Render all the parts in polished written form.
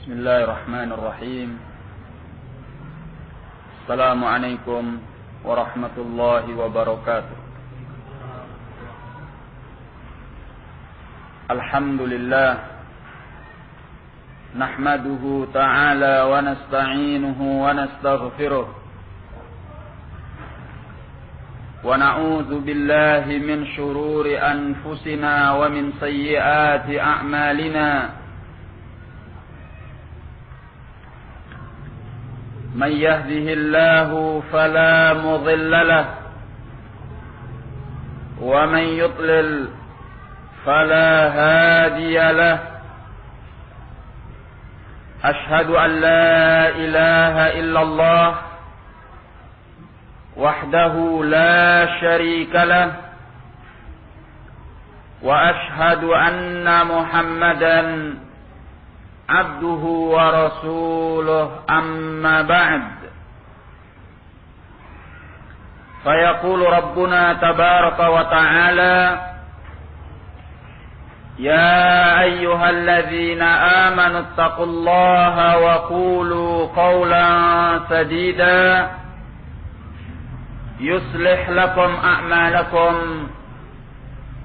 Bismillahirrahmanirrahim. Assalamualaikum warahmatullahi wabarakatuh. Alhamdulillah, nahmaduhu ta'ala wa nasta'inuhu wa nastaghfiruh wa na'udzu billahi min shururi anfusina wa min sayyiati a'malina. من يهده الله فلا مضل له ومن يضلل فلا هادي له أشهد أن لا إله إلا الله وحده لا شريك له وأشهد أن محمدا عبده ورسوله أما بعد فيقول ربنا تبارك وتعالى يا أيها الذين آمنوا اتقوا الله وقولوا قولا سديدا يصلح لكم أعمالكم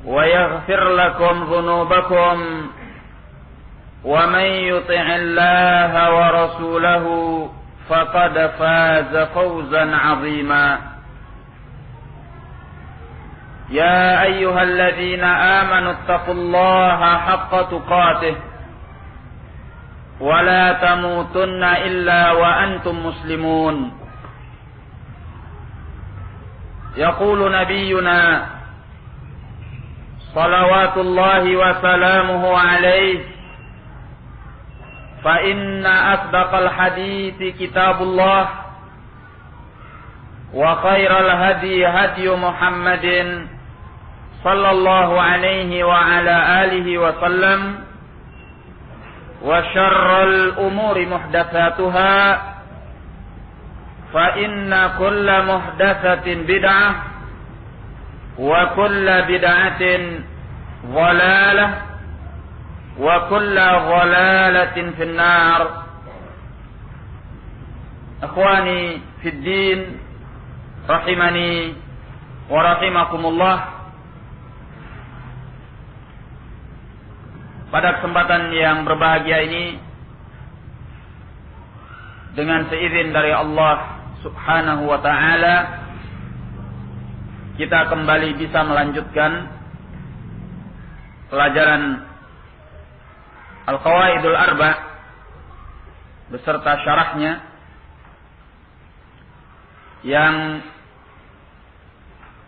ويغفر لكم ذنوبكم ومن يطع الله ورسوله فقد فاز فوزا عظيما يا أيها الذين آمنوا اتقوا الله حق تقاته ولا تموتن إلا وأنتم مسلمون يقول نبينا صلوات الله وسلامه عليه فإن أصدق الحديث كتاب الله وخير الهدي هدي محمد صلى الله عليه وعلى آله وسلم وشر الأمور محدثاتها فإن كل محدثة بدعة وكل بدعة ضلالة wa kulla dhalalatin finnar. Akhwani fid din, rahimani wa rahimakumullah. Pada kesempatan yang berbahagia ini, dengan seizin dari Allah Subhanahu wa ta'ala, kita kembali bisa melanjutkan pelajaran Al-Qawaidul Arba' beserta syarahnya yang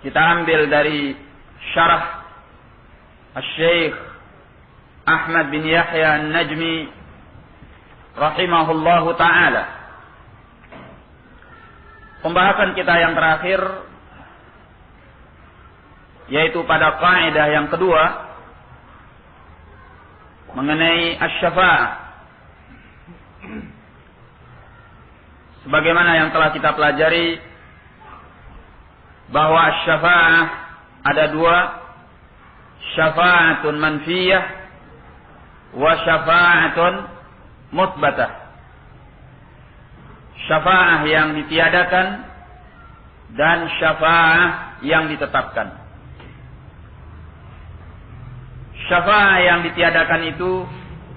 kita ambil dari syarah Asy-Syaikh Ahmad bin Yahya An-Najmi rahimahullahu ta'ala. Pembahasan kita yang terakhir yaitu pada kaidah yang kedua mengenai asy-syafa'ah. Sebagaimana yang telah kita pelajari bahwa asy-syafa'ah ada dua, syafa'atun manfiyah wa syafa'atun mutsbatah. Syafa'ah yang ditiadakan dan syafa'ah yang ditetapkan. Syafa'ah yang ditiadakan itu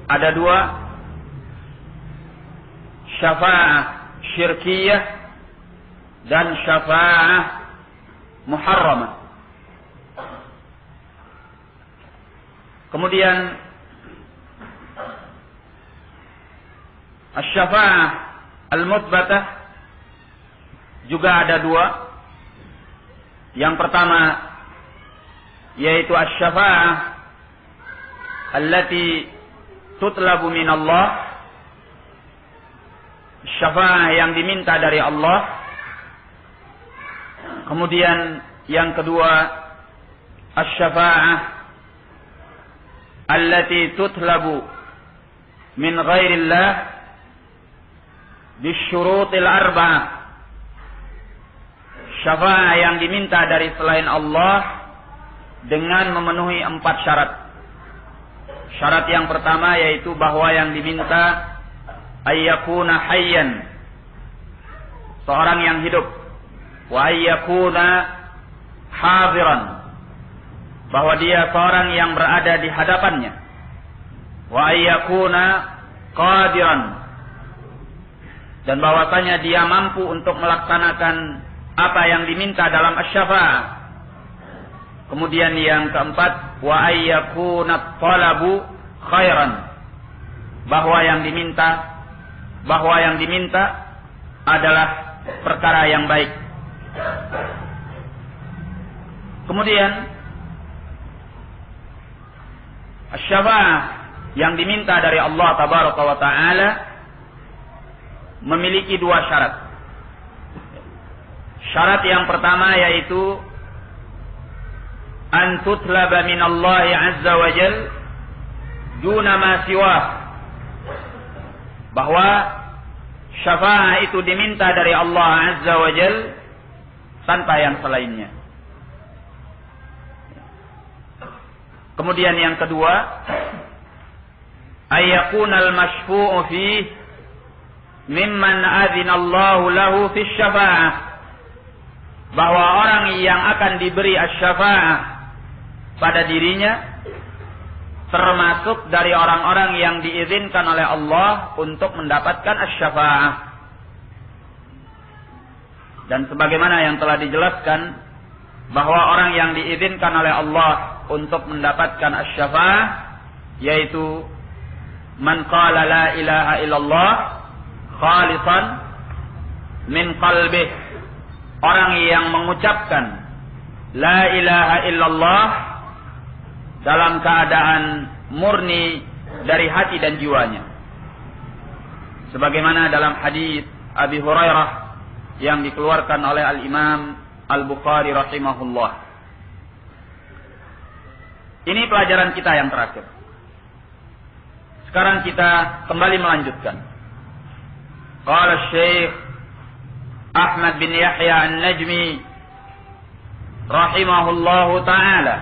ada dua, syafa'ah syirkiyah dan syafa'ah muharramah. Kemudian asy-syafa'ah al-mutsbatah juga ada dua. Yang pertama yaitu asy-syafa'ah allati tutlabu min Allah, syafa'ah yang diminta dari Allah. Kemudian yang kedua asy-syafa'ah allati tutlabu min ghairillah bisyurutil arba'ah, syafa'ah yang diminta dari selain Allah dengan memenuhi 4 syarat. Syarat yang pertama yaitu bahwa yang diminta ayyakuna hayyan, seorang yang hidup, wa ayyakuna hadiran, bahwa dia seorang yang berada di hadapannya, wa ayyakuna qadiran, dan bahwasanya dia mampu untuk melaksanakan apa yang diminta dalam asy-syafa'ah. Kemudian yang keempat, wa ayyakuna talabu khairan, bahwa yang diminta adalah perkara yang baik. Kemudian asy-syafa'ah yang diminta dari Allah tabaraka wa taala memiliki dua syarat. Syarat yang pertama yaitu an tutlaba min Allah azza wa jal duna ma siwah, bahwa syafa'ah itu diminta dari Allah azza wa jal tanpa yang selainnya. Kemudian yang kedua, ayyakunal mashfu'u fih mimman adzina Allah lahu fi syafa'ah, bahwa orang yang akan diberi asy-syafa'ah pada dirinya termasuk dari orang-orang yang diizinkan oleh Allah untuk mendapatkan asy-syafa'ah. Dan sebagaimana yang telah dijelaskan, bahwa orang yang diizinkan oleh Allah untuk mendapatkan asy-syafa'ah yaitu man qala la ilaha illallah khalisan min qalbih, orang yang mengucapkan la ilaha illallah dalam keadaan murni dari hati dan jiwanya, sebagaimana dalam hadis Abi Hurairah yang dikeluarkan oleh Al-Imam Al-Bukhari rahimahullah. Ini pelajaran kita yang terakhir. Sekarang kita kembali melanjutkan. Qala Syekh Ahmad bin Yahya An-Najmi rahimahullahu ta'ala,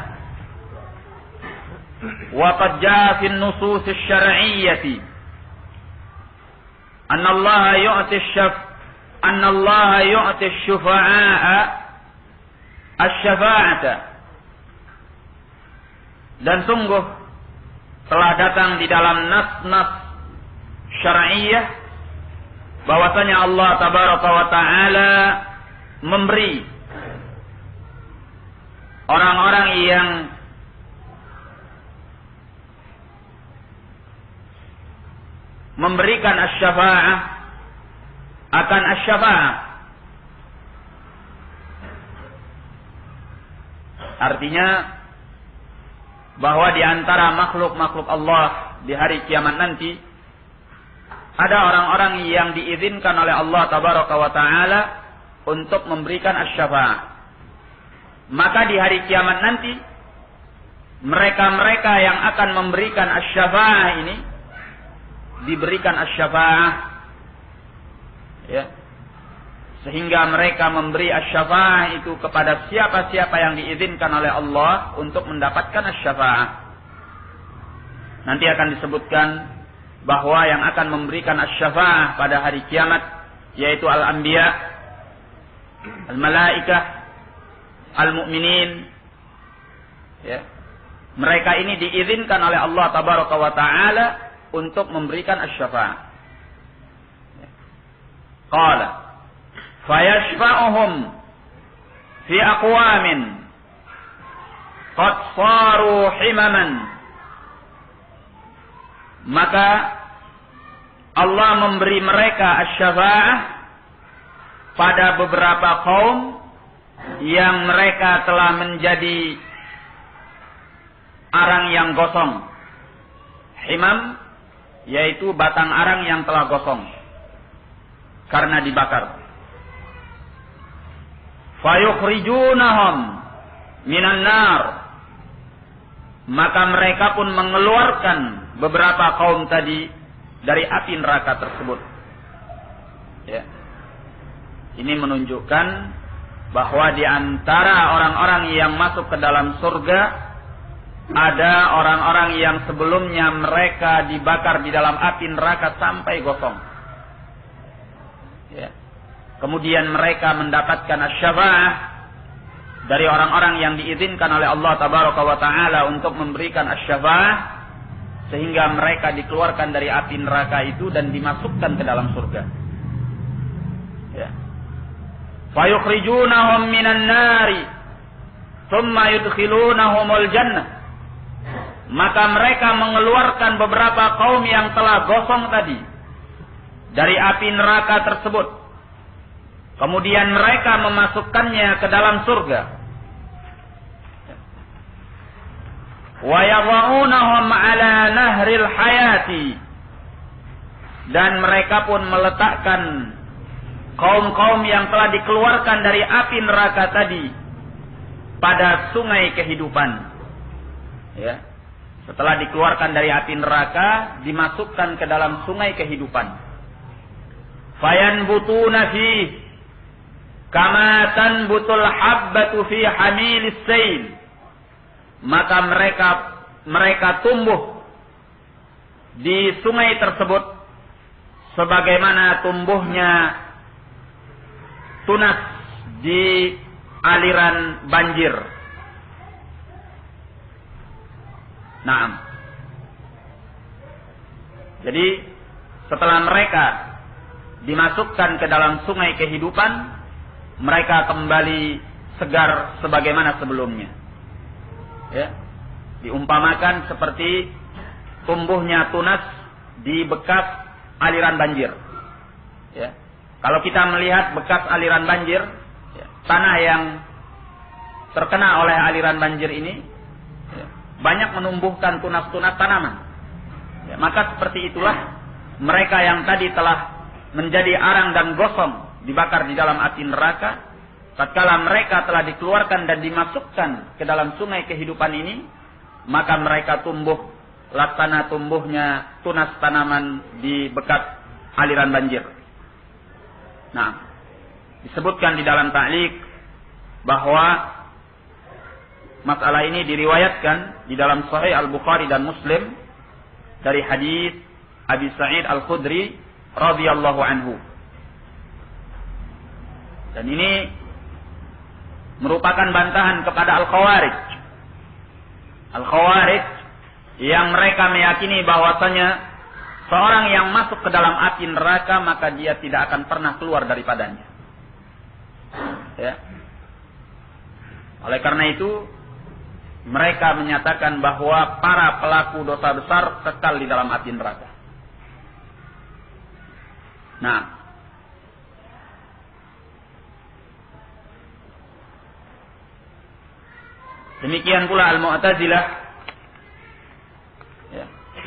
wa qad jaa fi an-nusus asy-syar'iyyah anna Allah yu'ti asy-syufa'a asy-syafa'ata, dan sungguh telah datang di dalam nas-nas syar'iyyah bahwasanya Allah tabaraka wa taala memberi orang-orang yang memberikan asy-syafa'ah akan asy-syafa'ah. Artinya bahwa di antara makhluk-makhluk Allah di hari kiamat nanti ada orang-orang yang diizinkan oleh Allah tabaraka wa taala untuk memberikan asy-syafa'ah. Maka di hari kiamat nanti mereka-mereka yang akan memberikan asy-syafa'ah ini diberikan asy-syafa'ah, ya, sehingga mereka memberi asy-syafa'ah itu kepada siapa-siapa yang diizinkan oleh Allah untuk mendapatkan asy-syafa'ah. Nanti akan disebutkan bahwa yang akan memberikan asy-syafa'ah pada hari kiamat yaitu al-anbiya, al-malaikah, al-mu'minin, ya. Mereka ini diizinkan oleh Allah tabaraka wa taala untuk memberikan asy-syafa'ah. Qala fayashfa'uhum fi aqwamin qad saru himaman, maka Allah memberi mereka asy-syafa'ah pada beberapa kaum yang mereka telah menjadi arang yang gosong. Himam yaitu batang arang yang telah gosong karena dibakar. Fayukhrijunahum minan nar, maka mereka pun mengeluarkan beberapa kaum tadi dari api neraka tersebut. Ya. Ini menunjukkan bahwa di antara orang-orang yang masuk ke dalam surga ada orang-orang yang sebelumnya mereka dibakar di dalam api neraka sampai gosong. Ya. Kemudian mereka mendapatkan asy-syafa'ah dari orang-orang yang diizinkan oleh Allah Tabaraka wa Ta'ala untuk memberikan asy-syafa'ah, sehingga mereka dikeluarkan dari api neraka itu dan dimasukkan ke dalam surga. Ya. Fayukhrijunahum minan nari thumma yudkhilunahumul jannah. Maka mereka mengeluarkan beberapa kaum yang telah gosong tadi dari api neraka tersebut. Kemudian mereka memasukkannya ke dalam surga. Wa yadha'unahum 'ala nahril hayati. Dan mereka pun meletakkan kaum-kaum yang telah dikeluarkan dari api neraka tadi pada sungai kehidupan. Ya. Setelah dikeluarkan dari api neraka, dimasukkan ke dalam sungai kehidupan. Fayanbutuna fihi kama tanbutul habbatu fi hamilis sayl. Maka mereka tumbuh di sungai tersebut sebagaimana tumbuhnya tunas di aliran banjir. Naam. Jadi setelah mereka dimasukkan ke dalam sungai kehidupan, mereka kembali segar sebagaimana sebelumnya. Ya. Diumpamakan seperti tumbuhnya tunas di bekas aliran banjir. Ya. Kalau kita melihat bekas aliran banjir, ya, tanah yang terkena oleh aliran banjir ini, ya, banyak menumbuhkan tunas-tunas tanaman. Ya, maka seperti itulah mereka yang tadi telah menjadi arang dan gosong dibakar di dalam api neraka, tatkala mereka telah dikeluarkan dan dimasukkan ke dalam sungai kehidupan ini, maka mereka tumbuh laksana tumbuhnya tunas tanaman di bekas aliran banjir. Nah, disebutkan di dalam ta'liq bahwa masalah ini diriwayatkan di dalam Sahih Al-Bukhari dan Muslim dari hadis Abi Sa'id Al-Khudri radhiyallahu anhu. Dan ini merupakan bantahan kepada Al-Khawarij. Al-Khawarij yang mereka meyakini bahwasanya seorang yang masuk ke dalam api neraka maka dia tidak akan pernah keluar daripadanya. Ya. Oleh karena itu mereka menyatakan bahwa para pelaku dosa besar kekal di dalam api neraka. Nah, demikian pula Al-Mu'tazilah, ya,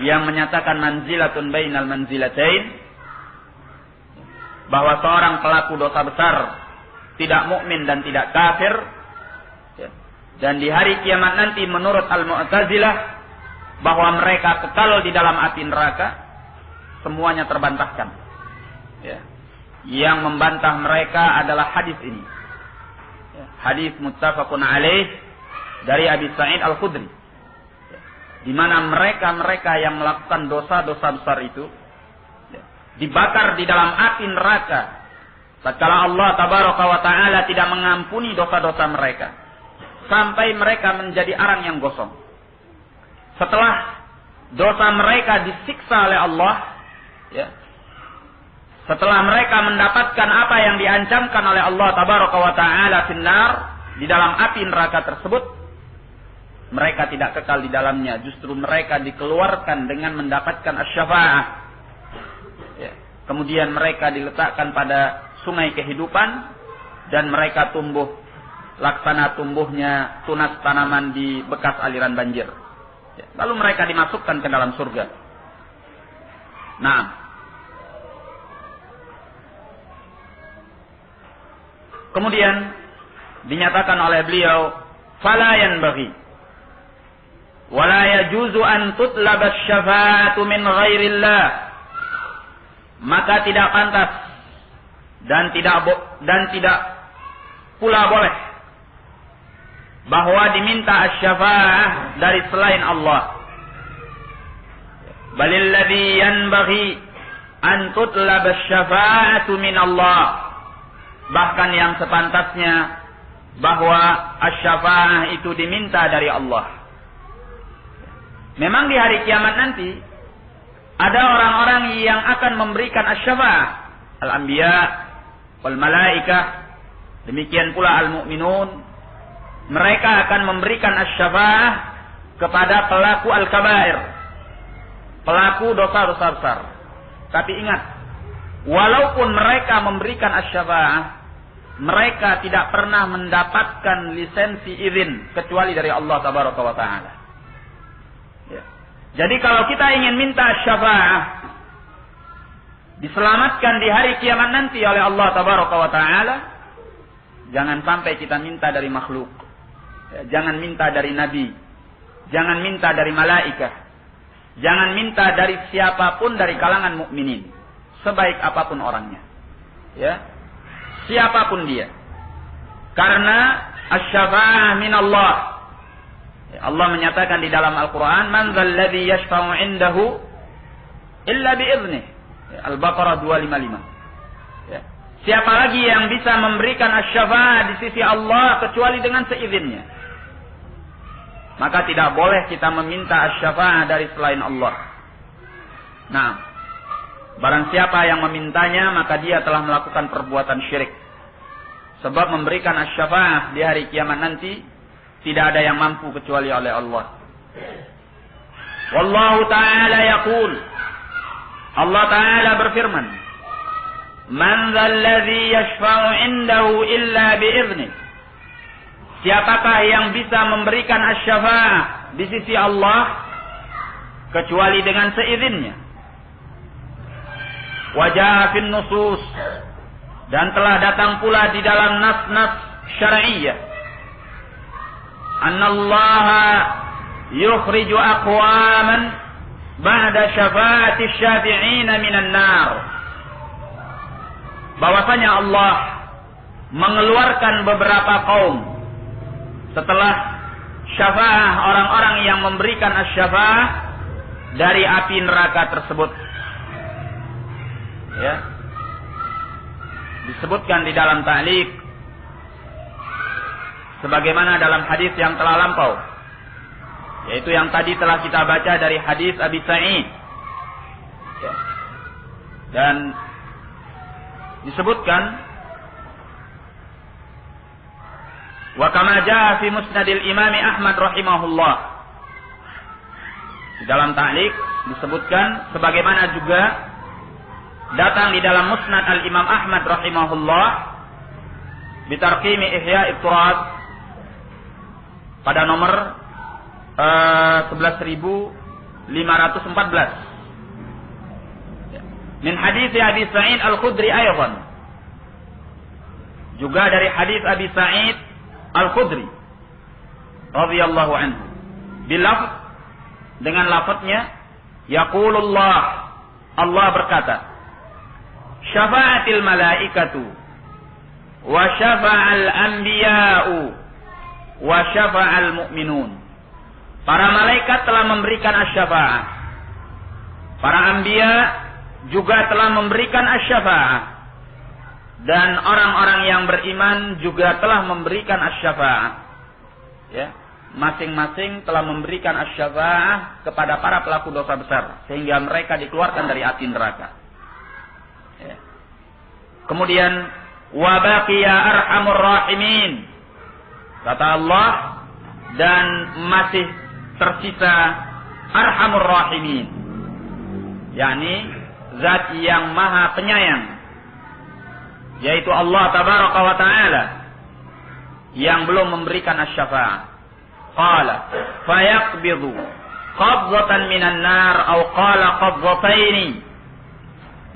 yang menyatakan manzilatun bainal manzilatain, bahwa seorang pelaku dosa besar tidak mukmin dan tidak kafir, ya, dan di hari kiamat nanti menurut Al-Mu'tazilah bahwa mereka kekal di dalam api neraka, semuanya terbantahkan. Ya. Yang membantah mereka adalah hadis ini. Ya. Hadis muttafaqun alaih dari Abi Sa'id Al-Khudri. Ya. Di mana mereka yang melakukan dosa-dosa besar itu, ya, dibakar di dalam api neraka. Tatkala Allah Tabaraka wa Ta'ala tidak mengampuni dosa-dosa mereka, sampai mereka menjadi arang yang gosong. Setelah dosa mereka disiksa oleh Allah, ya, setelah mereka mendapatkan apa yang diancamkan oleh Allah Tabaraka wa Ta'ala finnar, di dalam api neraka tersebut, mereka tidak kekal di dalamnya. Justru mereka dikeluarkan dengan mendapatkan asy-syafa'ah. Ya. Kemudian mereka diletakkan pada sungai kehidupan, dan mereka tumbuh laksana tumbuhnya tunas tanaman di bekas aliran banjir. Ya. Lalu mereka dimasukkan ke dalam surga. Nah, kemudian dinyatakan oleh beliau, fala yanbaghi wala yajuzu an tutlab asy-syafa'atu min ghairillah. Maka tidak pantas dan tidak pula boleh bahwa diminta asy-syafa'ah dari selain Allah. Balil ladzi yanbaghi an tutlab asy-syafa'atu min Allah. Bahkan yang sepantasnya bahwa asy-syafa'ah itu diminta dari Allah. Memang di hari kiamat nanti ada orang-orang yang akan memberikan asy-syafa'ah, al-anbiya wal malaikah, demikian pula al-mu'minun. Mereka akan memberikan asy-syafa'ah kepada pelaku al-kabair, pelaku dosa-dosa besar. Tapi ingat, walaupun mereka memberikan asy-syafa'ah, mereka tidak pernah mendapatkan lisensi izin kecuali dari Allah Tabaraka wa Ta'ala. Ya. Jadi kalau kita ingin minta asy-syafa'ah diselamatkan di hari kiamat nanti oleh Allah Tabaraka wa Ta'ala, jangan sampai kita minta dari makhluk. Ya, jangan minta dari nabi, jangan minta dari malaikat, jangan minta dari siapapun dari kalangan mukminin, sebaik apapun orangnya. Ya, siapapun dia. Karena asy-syafa'ah min Allah. Ya, Allah menyatakan di dalam Al-Qur'an, "Man dzalladzi yashfa'u 'indahu illa bi'idzni." Ya, Al-Baqarah 255. Ya. Siapa lagi yang bisa memberikan asy-syafa'ah di sisi Allah kecuali dengan seizinnya? Maka tidak boleh kita meminta asy-syafa'ah dari selain Allah. Nah, barang siapa yang memintanya, maka dia telah melakukan perbuatan syirik. Sebab memberikan asy-syafa'ah di hari kiamat nanti tidak ada yang mampu kecuali oleh Allah. Wallahu ta'ala yaqul, Allah ta'ala berfirman, "Man dzalladzi yashfa'u 'indahu illa bi'idznihi." Siapakah yang bisa memberikan asy-syafa'ah di sisi Allah kecuali dengan seizinnya? Wajah fin nusus, dan telah datang pula di dalam nas-nas syar'iyyah, annallaha yukhriju aqwaman ba'da syafa'ati syafi'ina minan nar. Bahwasanya Allah mengeluarkan beberapa kaum setelah syafa'ah orang-orang yang memberikan asy-syafa'ah dari api neraka tersebut. Ya. Disebutkan di dalam ta'liq sebagaimana dalam hadis yang telah lampau, yaitu yang tadi telah kita baca dari hadis Abi Sa'id. Ya. Dan disebutkan wa kama jaa fi musnadil Imam Ahmad rahimahullah. Di dalam ta'liq disebutkan sebagaimana juga datang di dalam musnad al-Imam Ahmad rahimahullah bitarqimi Ihya At-Turas pada nomor 11.514. Min hadits Abi Sa'id Al-Khudri aydan. Juga dari hadis Abi Sa'id Al-Khudri radhiyallahu anhu, bilafz, dengan lafadznya, yaqulullah, Allah berkata, syafa'atil malaikatu wa syafa'al anbiya'u wa syafa'al mu'minun. Para malaikat telah memberikan asy-syafa'ah, para anbiya juga telah memberikan asy-syafa'ah, dan orang-orang yang beriman juga telah memberikan asy-syafa'ah. Ya, masing-masing telah memberikan asy-syafa'ah kepada para pelaku dosa besar sehingga mereka dikeluarkan dari api neraka. Ya. Kemudian wa baqiya arhamur rahimin, kata Allah, dan masih tersisa arhamur rahimin, yakni zat yang maha penyayang, yaitu Allah Tabaraka wa Ta'ala, yang belum memberikan asy-syafa'ah. Qala fayaqbidu qabdatan minan nar aw qala qabdataini.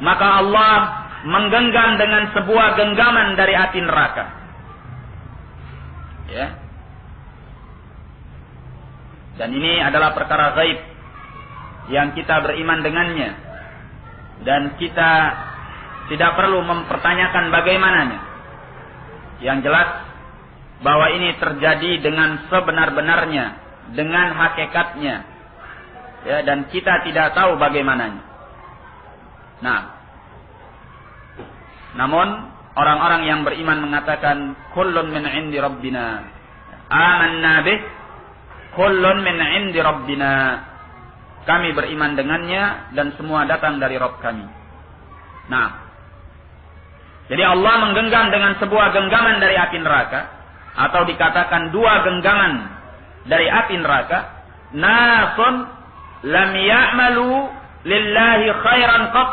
Maka Allah menggenggam dengan sebuah genggaman dari api neraka. Ya. Dan ini adalah perkara gaib yang kita beriman dengannya, dan kita tidak perlu mempertanyakan bagaimananya. Yang jelas bahwa ini terjadi dengan sebenar-benarnya, dengan hakikatnya, ya, dan kita tidak tahu bagaimananya. Nah, namun orang-orang yang beriman mengatakan kullun min indi rabbina, amanna bih, kullun min indi rabbina, kami beriman dengannya dan semua datang dari Rabb kami. Nah, jadi Allah menggenggam dengan sebuah genggaman dari api neraka, atau dikatakan dua genggaman dari api neraka. Nasun lam ya'malu lillahi khairan qat,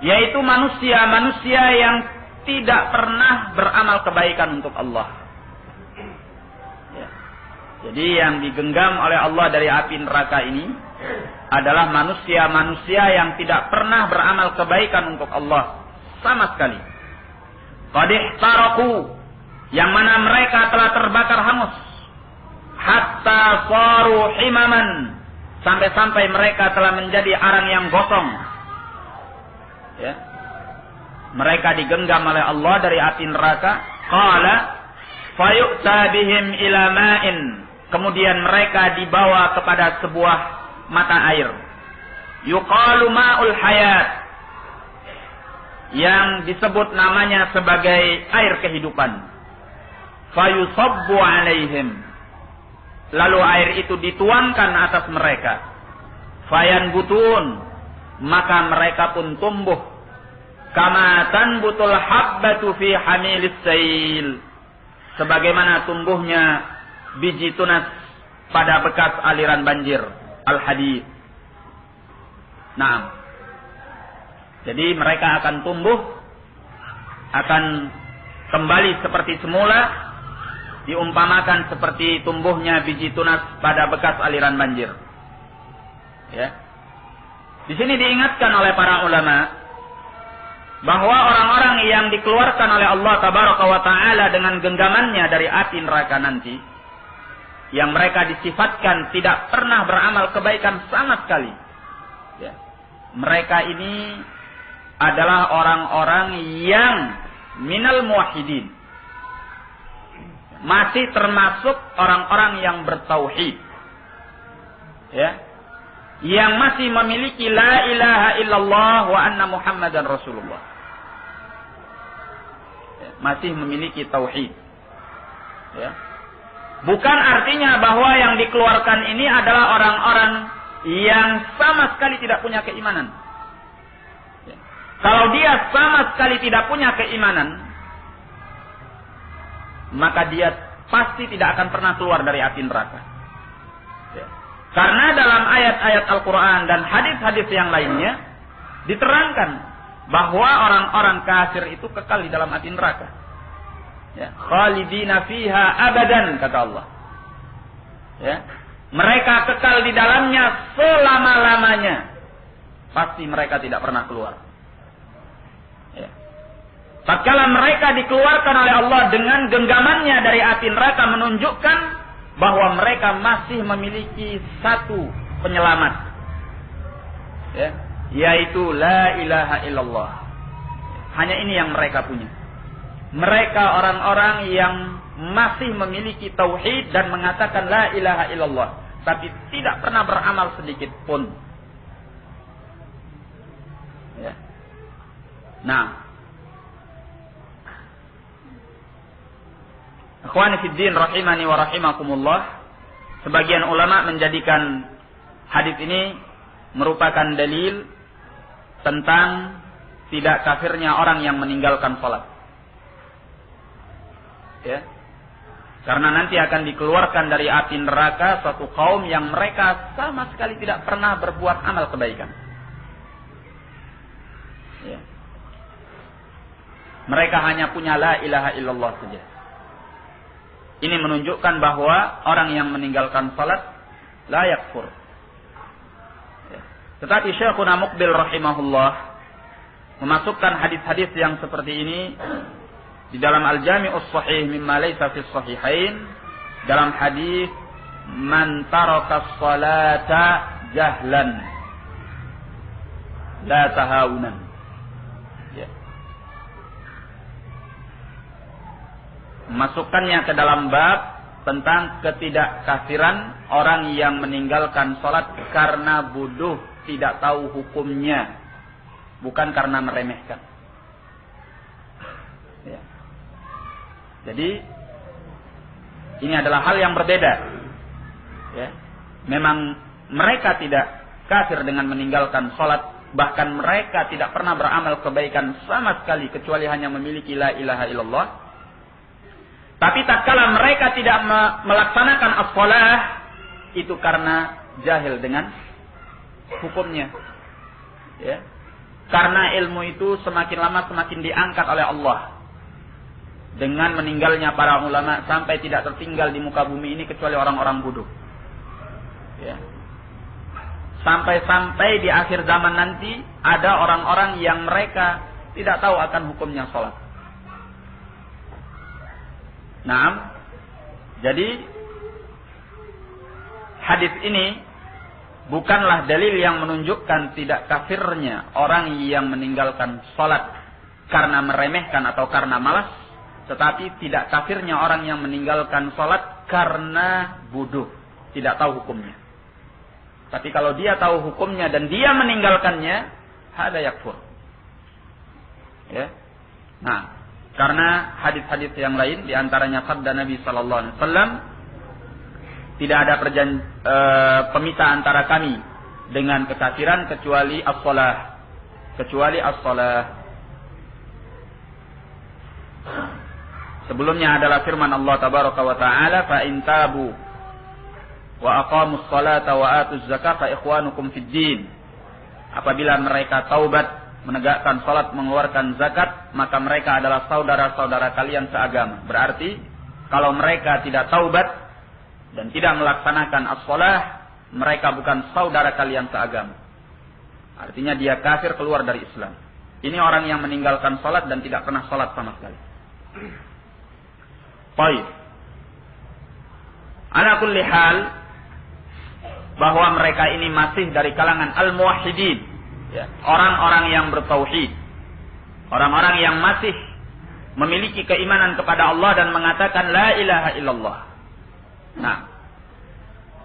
yaitu manusia-manusia yang tidak pernah beramal kebaikan untuk Allah. Ya. Jadi yang digenggam oleh Allah dari api neraka ini adalah manusia-manusia yang tidak pernah beramal kebaikan untuk Allah sama sekali. Qad ihtaraku, yang mana mereka telah terbakar hangus. Hatta saru himaman, sampai-sampai mereka telah menjadi arang yang gosong. Ya. Mereka digenggam oleh Allah dari api neraka. Qala fayu'ta bihim ila ma'in, kemudian mereka dibawa kepada sebuah mata air. Yuqalu ma'ul hayat, yang disebut namanya sebagai air kehidupan. Fayusabbu alaihim, lalu air itu dituangkan atas mereka. Fayanbutun, maka mereka pun tumbuh. Kama tanbutul habbatu fi hamilis sail, sebagaimana tumbuhnya biji tunas pada bekas aliran banjir. Al-hadid. Nah, jadi mereka akan tumbuh, akan kembali seperti semula, diumpamakan seperti tumbuhnya biji tunas pada bekas aliran banjir. Ya. Di sini diingatkan oleh para ulama bahwa orang-orang yang dikeluarkan oleh Allah Tabaraka wa Ta'ala dengan genggamannya dari api neraka nanti, yang mereka disifatkan tidak pernah beramal kebaikan sama sekali. Ya. Mereka ini adalah orang-orang yang minal muwahhidin, masih termasuk orang-orang yang bertauhid, ya, yang masih memiliki la ilaha illallah wa anna muhammadan rasulullah, ya, masih memiliki tauhid. Ya. Bukan artinya bahwa yang dikeluarkan ini adalah orang-orang yang sama sekali tidak punya keimanan. Ya. Kalau dia sama sekali tidak punya keimanan, maka dia pasti tidak akan pernah keluar dari api neraka. Ya. Karena dalam ayat-ayat Al-Quran dan hadis-hadis yang lainnya diterangkan bahwa orang-orang kafir itu kekal di dalam api neraka. Ya, khalidina fiha abadan, kata Allah. Ya, mereka kekal di dalamnya selama-lamanya. Pasti mereka tidak pernah keluar. Ya. Tatkala mereka dikeluarkan oleh Allah dengan genggamannya dari api neraka, menunjukkan bahwa mereka masih memiliki satu penyelamat, ya, yaitu la ilaha illallah. Hanya ini yang mereka punya. Mereka orang-orang yang masih memiliki tauhid dan mengatakan la ilaha illallah, tapi tidak pernah beramal sedikit pun. Ya. Nah, ikhwani fid din rahimani wa rahimakumullah, sebagian ulama menjadikan hadis ini merupakan dalil tentang tidak kafirnya orang yang meninggalkan salat. Ya. Karena nanti akan dikeluarkan dari api neraka suatu kaum yang mereka sama sekali tidak pernah berbuat amal kebaikan. Ya. Mereka hanya punya la ilaha illallah saja. Ini menunjukkan bahwa orang yang meninggalkan salat la yakfur. Ya. Tetapi Syekhuna Muqbil rahimahullah memasukkan hadis-hadis yang seperti ini di dalam Al-Jami'us Shahih mimma laysa fis sahihain, dalam hadis man taraka sholata jahlan la tahawunan. Ya. Masukkannya ke dalam bab tentang ketidakkafiran orang yang meninggalkan sholat karena bodoh, tidak tahu hukumnya. bukan karena meremehkan. Ya. Jadi ini adalah hal yang berbeda. Ya. Memang mereka tidak kafir dengan meninggalkan sholat, bahkan mereka tidak pernah beramal kebaikan sama sekali kecuali hanya memiliki la ilaha illallah. Tapi tatkala mereka tidak melaksanakan as-shalah, itu karena jahil dengan hukumnya. Ya. Karena ilmu itu semakin lama semakin diangkat oleh Allah. Dengan meninggalnya para ulama sampai tidak tertinggal di muka bumi ini kecuali orang-orang bodoh. Ya. Sampai-sampai di akhir zaman nanti ada orang-orang yang mereka tidak tahu akan hukumnya sholat. Naam. Jadi hadis ini bukanlah dalil yang menunjukkan tidak kafirnya orang yang meninggalkan sholat karena meremehkan atau karena malas, tetapi tidak kafirnya orang yang meninggalkan sholat karena bodoh, tidak tahu hukumnya. Tapi kalau dia tahu hukumnya dan dia meninggalkannya, hada yakfur. Ya. Nah, karena hadis-hadis yang lain, diantaranya sabda Nabi Sallallahu Alaihi Wasallam, tidak ada pemisah antara kami dengan kekafiran kecuali as-shalah, kecuali as-shalah. Sebelumnya adalah firman Allah Tabaraka wa Taala, fa in tabu wa aqamus salata wa atuz zakata fa ikhwanukum fid din. Apabila mereka taubat, menegakkan salat, mengeluarkan zakat, maka mereka adalah saudara-saudara kalian seagama. Berarti kalau mereka tidak taubat dan tidak melaksanakan as-shalah, mereka bukan saudara kalian seagama. Artinya dia kafir, keluar dari Islam. Ini orang yang meninggalkan salat dan tidak pernah salat sama sekali. Baik. Ala kulli hal, bahwa mereka ini masih dari kalangan al-muwahhidin, ya, orang-orang yang bertauhid, orang-orang yang masih memiliki keimanan kepada Allah dan mengatakan la ilaha illallah. Nah,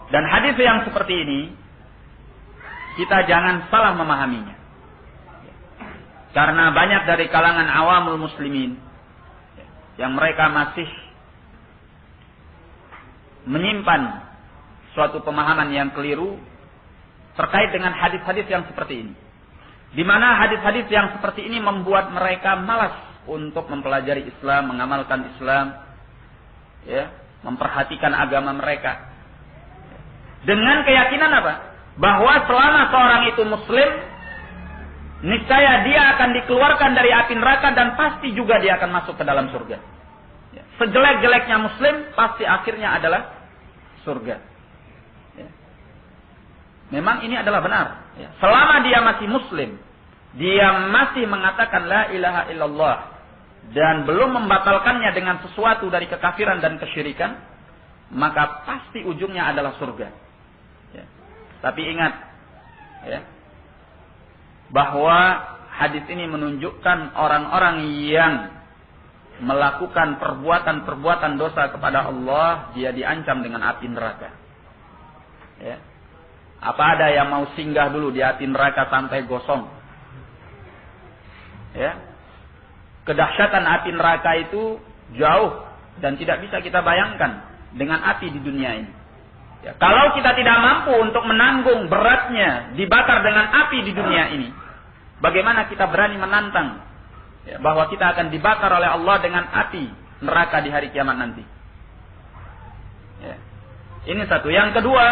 dan hadis yang seperti ini kita jangan salah memahaminya, karena banyak dari kalangan awamul muslimin yang mereka masih menyimpan suatu pemahaman yang keliru terkait dengan hadis-hadis yang seperti ini, di mana hadis-hadis yang seperti ini membuat mereka malas untuk mempelajari Islam, mengamalkan Islam, ya, memperhatikan agama mereka, dengan keyakinan apa? Bahwa selama seorang itu muslim, niscaya dia akan dikeluarkan dari api neraka dan pasti juga dia akan masuk ke dalam surga. Ya. Sejelek-jeleknya muslim pasti akhirnya adalah surga. Ya. Memang ini adalah benar. Ya. Selama dia masih muslim, dia masih mengatakan la ilaha illallah dan belum membatalkannya dengan sesuatu dari kekafiran dan kesyirikan, maka pasti ujungnya adalah surga. Ya. Tapi ingat, ya, bahwa hadis ini menunjukkan orang-orang yang melakukan perbuatan-perbuatan dosa kepada Allah, dia diancam dengan api neraka. Ya. Apa ada yang mau singgah dulu di api neraka sampai gosong? Ya. Kedahsyatan api neraka itu jauh dan tidak bisa kita bayangkan dengan api di dunia ini. Ya. Kalau kita tidak mampu untuk menanggung beratnya dibakar dengan api di dunia ini, bagaimana kita berani menantang, ya, bahwa kita akan dibakar oleh Allah dengan api neraka di hari kiamat nanti? Ya. Ini satu. Yang kedua,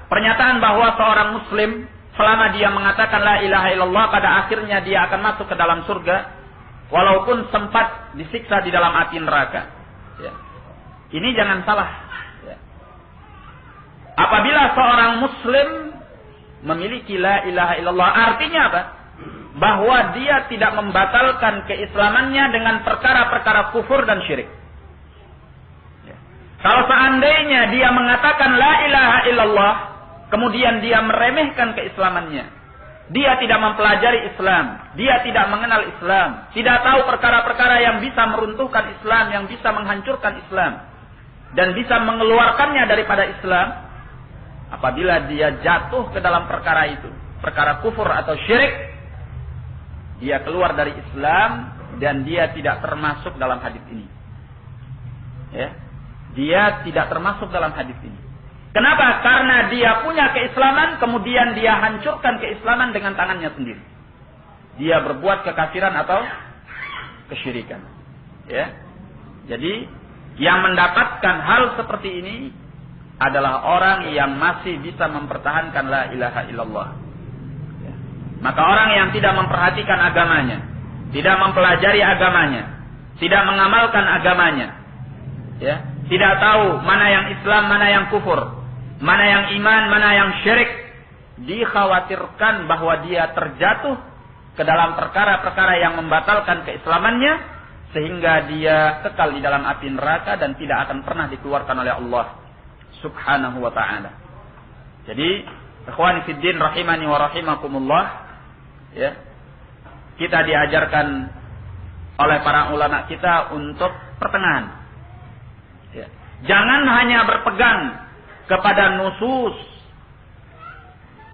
pernyataan bahwa seorang muslim selama dia mengatakan la ilaha illallah, pada akhirnya dia akan masuk ke dalam surga walaupun sempat disiksa di dalam api neraka. Ya. Ini jangan salah. Ya. Apabila seorang muslim memiliki la ilaha illallah, artinya apa? Bahwa dia tidak membatalkan keislamannya dengan perkara-perkara kufur dan syirik. Ya. Kalau seandainya dia mengatakan la ilaha illallah, kemudian dia meremehkan keislamannya, dia tidak mempelajari Islam, dia tidak mengenal Islam, tidak tahu perkara-perkara yang bisa meruntuhkan Islam, yang bisa menghancurkan Islam, dan bisa mengeluarkannya daripada Islam, apabila dia jatuh ke dalam perkara itu, perkara kufur atau syirik, dia keluar dari Islam dan dia tidak termasuk dalam hadis ini. Ya. Dia tidak termasuk dalam hadis ini. Kenapa? Karena dia punya keislaman, kemudian dia hancurkan keislaman dengan tangannya sendiri. Dia berbuat kekafiran atau kesyirikan. Ya. Jadi, yang mendapatkan hal seperti ini adalah orang yang masih bisa mempertahankan la ilaha illallah. Ya. Maka orang yang tidak memperhatikan agamanya, tidak mempelajari agamanya, tidak mengamalkan agamanya, ya, tidak tahu mana yang Islam, mana yang kufur, mana yang iman, mana yang syirik, dikhawatirkan bahwa dia terjatuh ke dalam perkara-perkara yang membatalkan keislamannya, sehingga dia kekal di dalam api neraka dan tidak akan pernah dikeluarkan oleh Allah Subhanahu wa ta'ala. Jadi, ikhwani fiddin rahimani wa rahimakumullah, ya, kita diajarkan oleh para ulama kita untuk pertengahan. Ya. Jangan hanya berpegang kepada nusus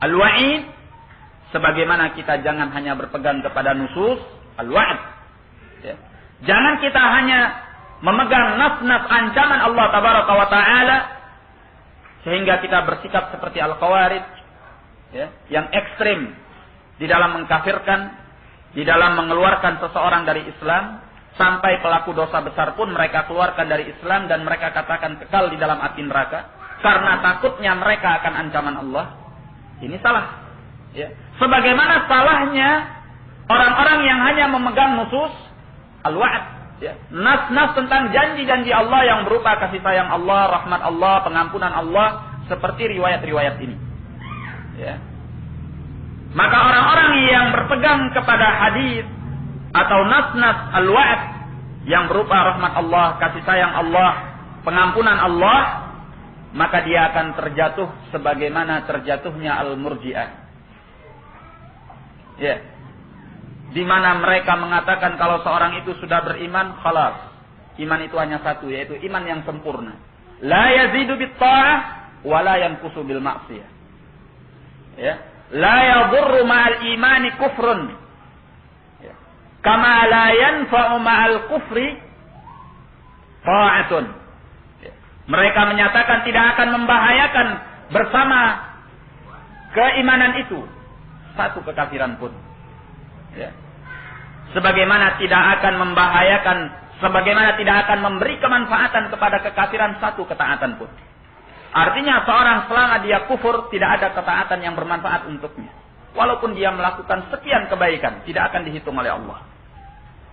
al-wa'id, sebagaimana kita jangan hanya berpegang kepada nusus al-wa'id. Ya. Jangan kita hanya memegang nas-nas ancaman Allah tabaraka wa ta'ala, sehingga kita bersikap seperti al-khawarij, ya, yang ekstrim di dalam mengkafirkan, di dalam mengeluarkan seseorang dari Islam, sampai pelaku dosa besar pun mereka keluarkan dari Islam dan mereka katakan kekal di dalam api neraka karena takutnya mereka akan ancaman Allah. Ini salah. Ya. Sebagaimana salahnya orang-orang yang hanya memegang nusus al-wa'd, ya, nas-nas tentang janji-janji Allah yang berupa kasih sayang Allah, rahmat Allah, pengampunan Allah, seperti riwayat-riwayat ini. Ya. Maka orang-orang yang berpegang kepada hadis atau nas-nas al-wa'd yang berupa rahmat Allah, kasih sayang Allah, pengampunan Allah, maka dia akan terjatuh sebagaimana terjatuhnya al-murji'ah. Ya. Di mana mereka mengatakan kalau seorang itu sudah beriman, khalas. Iman itu hanya satu, yaitu iman yang sempurna. La yazidu bit ta'ah wa la yanqusu bil ma'siyah. Ya. La yadurru ma'al imani kufrun. Ya. Kama la yanfa'u ma'al kufri ta'atun. Ya. Mereka menyatakan tidak akan membahayakan bersama keimanan itu satu kekafiran pun. Ya. Sebagaimana tidak akan membahayakan, sebagaimana tidak akan memberi kemanfaatan kepada kekafiran satu ketaatan pun. Artinya seorang selama dia kufur, tidak ada ketaatan yang bermanfaat untuknya. Walaupun dia melakukan sekian kebaikan, tidak akan dihitung oleh Allah.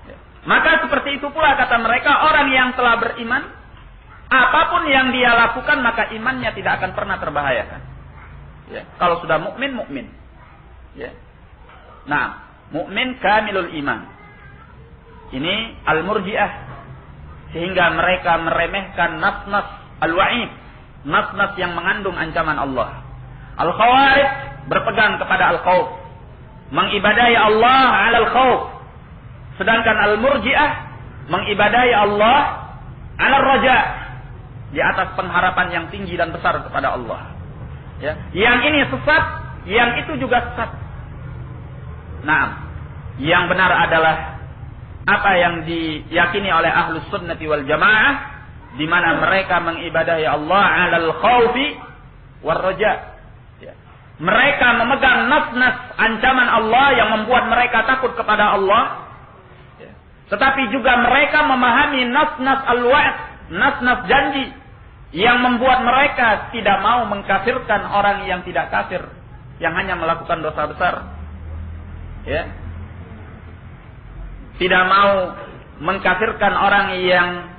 Ya. Maka seperti itu pula kata mereka, orang yang telah beriman, apapun yang dia lakukan maka imannya tidak akan pernah terbahayakan. Ya. Kalau sudah mukmin, mukmin. Ya. Nah, mukmin kamilul iman. Ini al-murji'ah, sehingga mereka meremehkan nas-nas al-wa'id, nas-nas yang mengandung ancaman Allah. Al-khawarij berpegang kepada al-khauf, mengibadahi Allah 'alal khauf. Sedangkan al-murji'ah mengibadahi Allah 'alal raja, di atas pengharapan yang tinggi dan besar kepada Allah. Ya. Yang ini sesat, yang itu juga sesat. Nah, yang benar adalah apa yang diyakini oleh ahlus sunnati wal jamaah, di mana mereka mengibadahi Allah 'alal khaufi war raja. Ya. Mereka memegang nas-nas ancaman Allah yang membuat mereka takut kepada Allah. Ya. Tetapi juga mereka memahami nas-nas al-wa'd, nas-nas janji yang membuat mereka tidak mau mengkafirkan orang yang tidak kafir, yang hanya melakukan dosa besar. Ya. Tidak mau mengkafirkan orang yang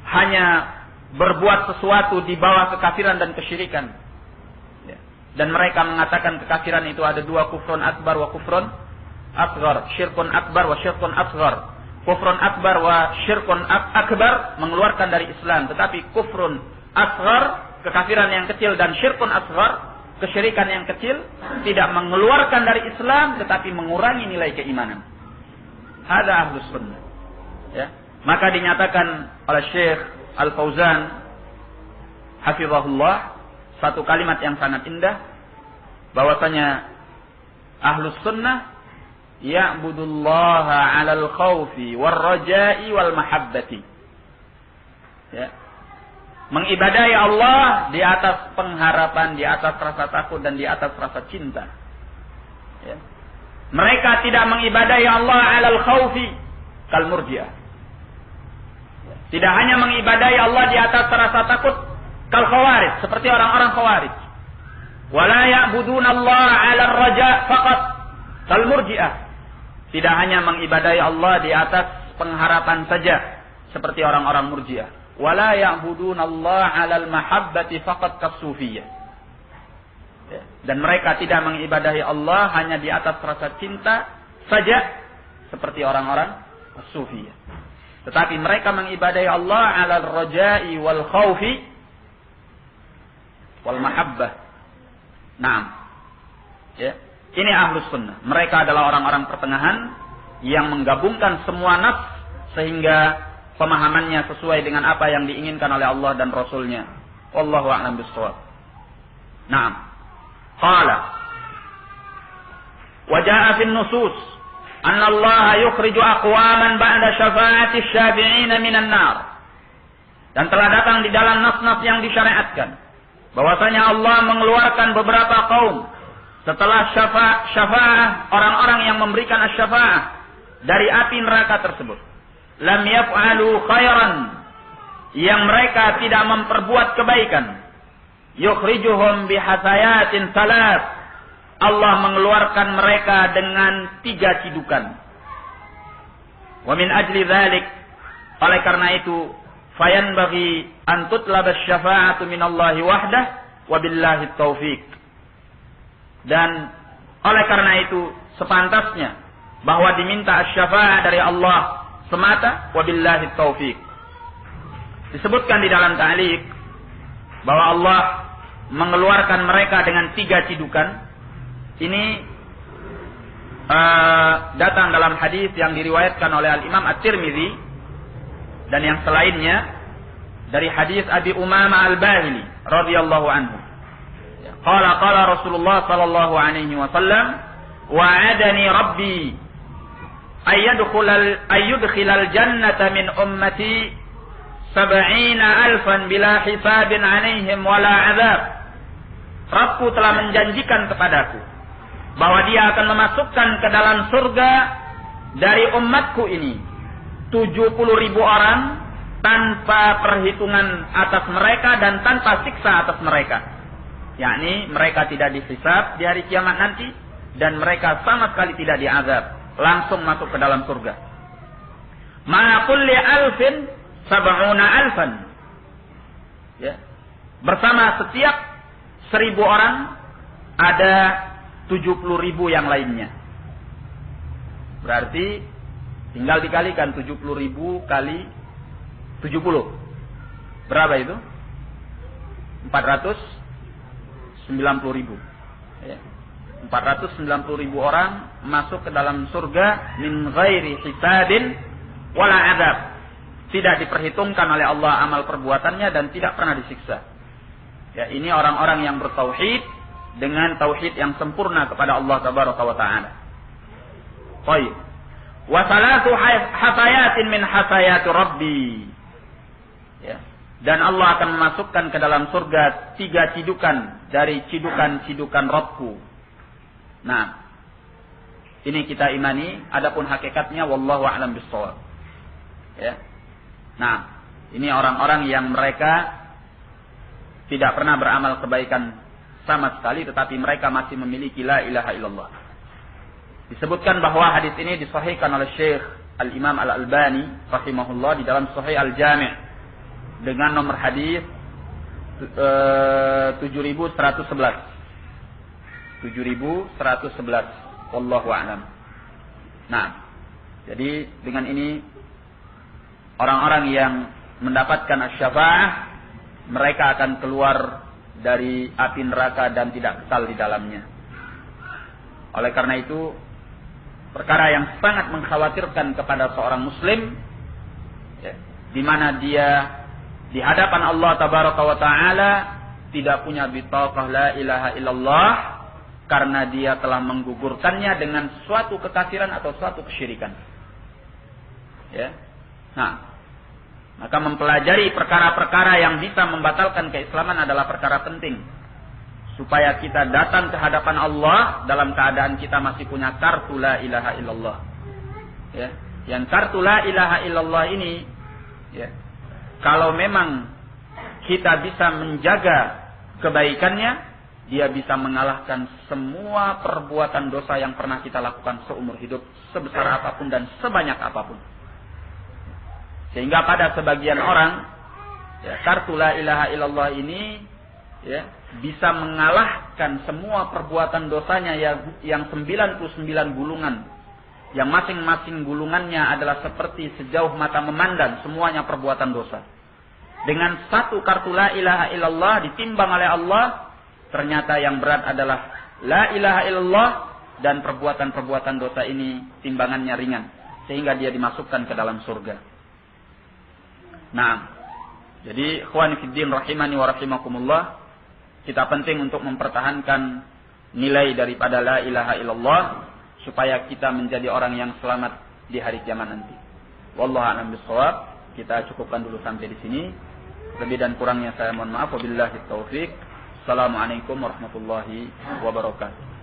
hanya berbuat sesuatu di bawah kekafiran dan kesyirikan. Ya. Dan mereka mengatakan kekafiran itu ada dua, kufrun akbar wa kufrun asghar, syirkun akbar wa syirkun asghar. Kufrun akbar wa syirkun akbar mengeluarkan dari Islam, tetapi kufrun asghar, kekafiran yang kecil, dan syirkun asghar, kesyirikan yang kecil, tidak mengeluarkan dari Islam tetapi mengurangi nilai keimanan. Hada ahlus sunnah. Ya. Maka dinyatakan oleh Syekh Al-Fauzan hafizahullah satu kalimat yang sangat indah, bahwasanya Ahlus sunnah ya'budullaha 'alal khaufi war raja'i wal mahabbati. Ya. Mengibadahi Allah di atas pengharapan, di atas rasa takut dan di atas rasa cinta. Ya. Mereka tidak mengibadahi Allah 'alal khaufi kal murji'ah. Tidak hanya mengibadahi Allah di atas rasa takut kal khawarij, seperti orang-orang khawarij. Wala ya'buduna Allah 'alal raja' faqat kal murji'ah. Tidak hanya mengibadahi Allah di atas pengharapan saja, seperti orang-orang murji'ah. Wala ya'buduna Allah 'alal mahabbati faqat kas-sufiyah. Dan mereka tidak mengibadahi Allah hanya di atas rasa cinta saja, seperti orang-orang sufiyah. Tetapi mereka mengibadahi Allah 'alal raja'i wal khaufi wal mahabbah. Naam. Ya. Ini ahlus sunnah. Mereka adalah orang-orang pertengahan yang menggabungkan semua nas sehingga pemahamannya sesuai dengan apa yang diinginkan oleh Allah dan Rasulnya. Wallahu a'lam bishawab. Naam. Qala wa jaa'a fin nusus anna Allah yukhriju aqwaman ba'da syafa'ati asy-syafi'in minan nar. Dan telah datang di dalam nas-nas yang disyariatkan bahwasanya Allah mengeluarkan beberapa kaum setelah syafa'ah orang-orang yang memberikan asy-syafa'ah dari api neraka tersebut. Lam yaf'alu khairan, yang mereka tidak memperbuat kebaikan. Yukhrijuhum bihasayatin salat, Allah mengeluarkan mereka dengan 3 cidukan. Wa min ajli dzalik, oleh karena itu, fayanbaghi an tutlab asy-syafa'atu minallahi wahdah wa billahi taufiq. Dan oleh karena itu sepantasnya bahwa diminta asy-syafa'ah dari Allah semata, wa billahi taufiq. Disebutkan di dalam ta'liq bahwa Allah mengeluarkan mereka dengan 3 cidukan. Ini datang dalam hadis yang diriwayatkan oleh Al-Imam At-Tirmidzi dan yang selainnya dari hadis Abi Umamah Al-Bahili radhiyallahu anhu. Qala Rasulullah sallallahu alaihi wasallam, wa'adani rabbi ayyudkhilal jannata min ummati 70,000 bila hisabin 'alaihim wala 'adzab. Rabbku telah menjanjikan kepadaku bahwa Dia akan memasukkan ke dalam surga dari umatku ini 70.000 orang tanpa perhitungan atas mereka dan tanpa siksa atas mereka. Yakni mereka tidak dihisab di hari kiamat nanti dan mereka sama sekali tidak diazab, langsung masuk ke dalam surga. Ma kulli alfin 70,000. Ya. Bersama setiap 1.000 orang ada 70.000 yang lainnya. Berarti tinggal dikalikan 70.000 kali 70. Berapa itu? 490.000. Ya. 490.000 orang masuk ke dalam surga min ghairi hisabin wala adzab. Tidak diperhitungkan oleh Allah amal perbuatannya dan tidak pernah disiksa. Ya, ini orang-orang yang bertauhid dengan tauhid yang sempurna kepada Allah tabaraka wa taala. Baik. Wa salatu hasayatin min hasayati rabbi. Ya. Dan Allah akan memasukkan ke dalam surga 3 cidukan dari cidukan-cidukan Rabbku. Nah, ini kita imani, adapun hakikatnya wallahu a'lam bishawab. Ya. Nah, ini orang-orang yang mereka tidak pernah beramal kebaikan sama sekali, tetapi mereka masih memiliki la ilaha illallah. Disebutkan bahwa hadis ini disahihkan oleh Syekh Al-Imam Al-Albani rahimahullah di dalam Sahih Al-Jami' dengan nomor hadis 7111. 7111. Wallahu a'lam. Nah, jadi dengan ini orang-orang yang mendapatkan asy-syafa'ah mereka akan keluar dari api neraka dan tidak kekal di dalamnya. Oleh karena itu, perkara yang sangat mengkhawatirkan kepada seorang muslim, ya, di mana dia di hadapan Allah tabaraka wa taala tidak punya bitaqah la ilaha illallah, karena dia telah menggugurkannya dengan suatu kekafiran atau suatu kesyirikan. Ya. Nah, maka mempelajari perkara-perkara yang bisa membatalkan keislaman adalah perkara penting. Supaya kita datang ke hadapan Allah dalam keadaan kita masih punya kartu la ilaha illallah. Ya. Yang kartu la ilaha illallah ini, ya, kalau memang kita bisa menjaga kebaikannya, dia bisa mengalahkan semua perbuatan dosa yang pernah kita lakukan seumur hidup, sebesar apapun dan sebanyak apapun. Sehingga pada sebagian orang, ya, kartu la ilaha illallah ini, ya, bisa mengalahkan semua perbuatan dosanya yang 99 gulungan. Yang masing-masing gulungannya adalah seperti sejauh mata memandang, semuanya perbuatan dosa. Dengan satu kartu la ilaha illallah ditimbang oleh Allah, ternyata yang berat adalah la ilaha illallah, dan perbuatan-perbuatan dosa ini timbangannya ringan, sehingga dia dimasukkan ke dalam surga. Nah, jadi ikhwani fiddin rahimani wa rahimakumullah, kita penting untuk mempertahankan nilai daripada la ilaha illallah supaya kita menjadi orang yang selamat di hari kiamat nanti. Wallahu a'lam bishawab. Kita cukupkan dulu sampai di sini. Lebih dan kurangnya saya mohon maaf. Wabillahi taufik. Assalamualaikum warahmatullahi wabarakatuh.